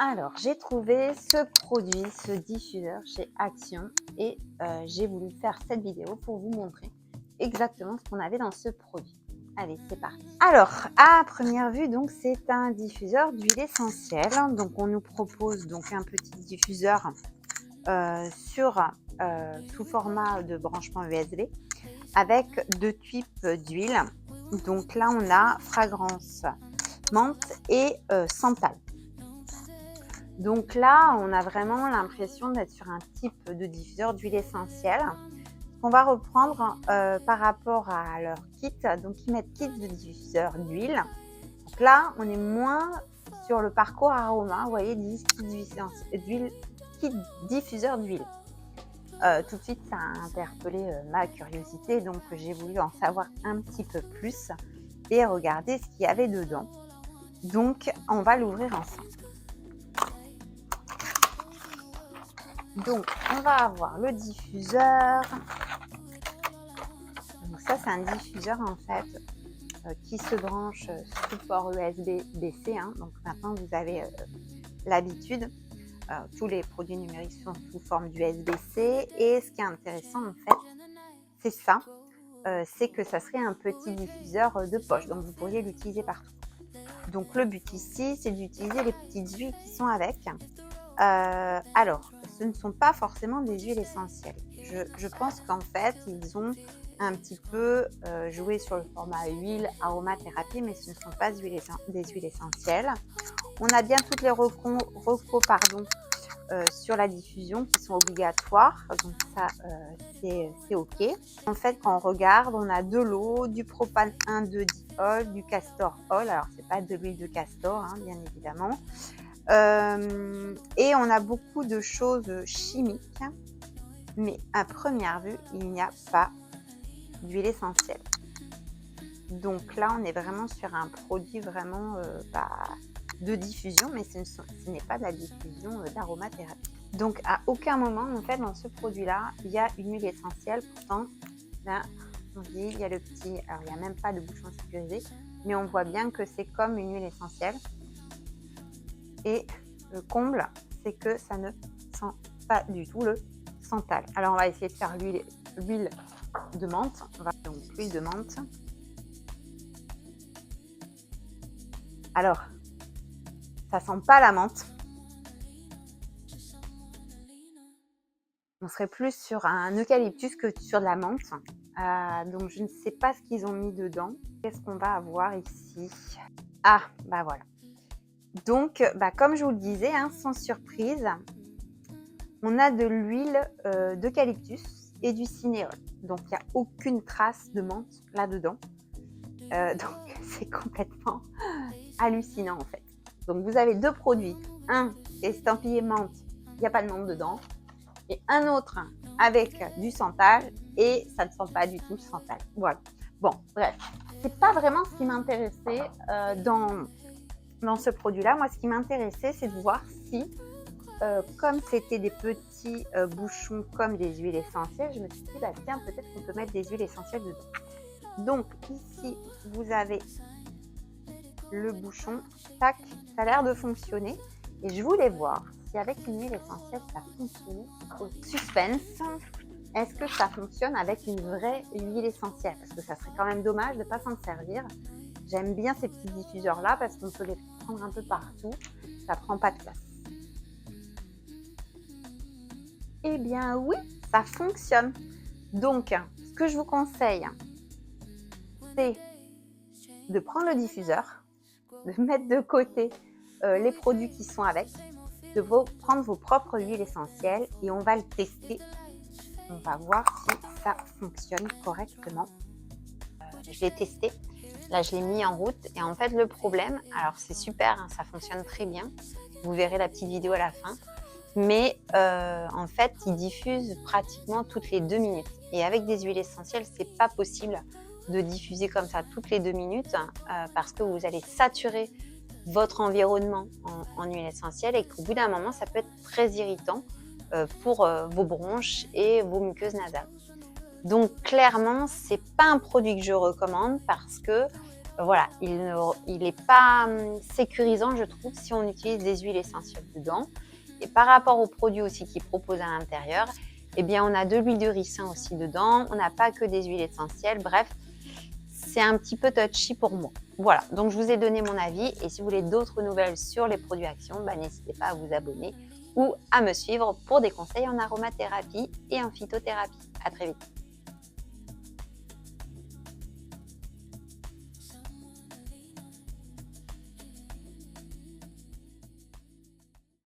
Alors, j'ai trouvé ce produit, ce diffuseur chez Action et j'ai voulu faire cette vidéo pour vous montrer exactement ce qu'on avait dans ce produit. Allez, c'est parti. Alors, à première vue, donc c'est un diffuseur d'huile essentielle. Donc, on nous propose donc un petit diffuseur sous format de branchement USB avec deux types d'huile. Donc là, on a fragrance menthe et santal. Donc là, on a vraiment l'impression d'être sur un type de diffuseur d'huile essentielle. On va reprendre par rapport à leur kit. Donc, ils mettent kit de diffuseur d'huile. Donc là, on est moins sur le parcours aroma. Vous voyez, ils disent kit diffuseur d'huile. Tout de suite, ça a interpellé ma curiosité. Donc, j'ai voulu en savoir un petit peu plus et regarder ce qu'il y avait dedans. Donc, on va l'ouvrir ensemble. Donc, on va avoir le diffuseur. Donc ça, c'est un diffuseur en fait qui se branche sous port USB-C. Donc maintenant, vous avez l'habitude. Tous les produits numériques sont sous forme d'USB-C. Et ce qui est intéressant en fait, c'est ça. C'est que ça serait un petit diffuseur de poche. Donc vous pourriez l'utiliser partout. Donc le but ici, c'est d'utiliser les petites huiles qui sont avec. Alors, ce ne sont pas forcément des huiles essentielles. Je pense qu'en fait, ils ont un petit peu joué sur le format huile aromathérapie, mais ce ne sont pas des huiles essentielles. On a bien toutes les recos sur la diffusion qui sont obligatoires, donc ça c'est ok. En fait, quand on regarde, on a de l'eau, du propane 1,2-diol, du castor oil. Alors c'est pas de l'huile de castor, bien évidemment. Et on a beaucoup de choses chimiques, mais à première vue, il n'y a pas d'huile essentielle. Donc là, on est vraiment sur un produit vraiment de diffusion, mais ce n'est pas de la diffusion d'aromathérapie. Donc à aucun moment, en fait, dans ce produit-là, il y a une huile essentielle. Pourtant, là, on dit, il y a le petit... Alors, il n'y a même pas de bouchon sécurisé, mais on voit bien que c'est comme une huile essentielle. Et le comble, c'est que ça ne sent pas du tout le santal. Alors, on va essayer de faire l'huile de menthe. On va donc l'huile de menthe. Alors, ça sent pas la menthe. On serait plus sur un eucalyptus que sur de la menthe. Donc, je ne sais pas ce qu'ils ont mis dedans. Qu'est-ce qu'on va avoir ici? Ah, bah voilà. Donc, comme je vous le disais, sans surprise, on a de l'huile d'eucalyptus et du cinéole. Donc, il n'y a aucune trace de menthe là-dedans. Donc, c'est complètement hallucinant en fait. Donc, vous avez deux produits. Un estampillé menthe, il n'y a pas de menthe dedans. Et un autre avec du santal et ça ne sent pas du tout le santal. Voilà. Bon, bref. C'est pas vraiment ce qui m'intéressait dans ce produit-là. Moi, ce qui m'intéressait, c'est de voir si, comme c'était des petits bouchons comme des huiles essentielles, je me suis dit, tiens, peut-être qu'on peut mettre des huiles essentielles dedans. Donc, ici, vous avez le bouchon. Tac, ça a l'air de fonctionner. Et je voulais voir si avec une huile essentielle, ça fonctionne au suspense. Est-ce que ça fonctionne avec une vraie huile essentielle? Parce que ça serait quand même dommage de ne pas s'en servir. J'aime bien ces petits diffuseurs-là parce qu'on peut les prendre un peu partout. Ça ne prend pas de place. Eh bien oui, ça fonctionne. Donc, ce que je vous conseille, c'est de prendre le diffuseur, de mettre de côté les produits qui sont avec, de prendre vos propres huiles essentielles et on va le tester. On va voir si ça fonctionne correctement. Je l'ai testé. Là, je l'ai mis en route. Et en fait, le problème, alors c'est super, ça fonctionne très bien. Vous verrez la petite vidéo à la fin. Mais en fait, il diffuse pratiquement toutes les 2 minutes. Et avec des huiles essentielles, c'est pas possible de diffuser comme ça toutes les 2 minutes parce que vous allez saturer votre environnement en huile essentielle et qu'au bout d'un moment, ça peut être très irritant pour vos bronches et vos muqueuses nasales. Donc clairement, c'est pas un produit que je recommande parce que voilà, il est pas sécurisant, je trouve, si on utilise des huiles essentielles dedans. Et par rapport aux produits aussi qu'ils proposent à l'intérieur, eh bien, on a de l'huile de ricin aussi dedans. On n'a pas que des huiles essentielles. Bref, c'est un petit peu touchy pour moi. Voilà, donc je vous ai donné mon avis. Et si vous voulez d'autres nouvelles sur les produits Action, n'hésitez pas à vous abonner ou à me suivre pour des conseils en aromathérapie et en phytothérapie. À très vite.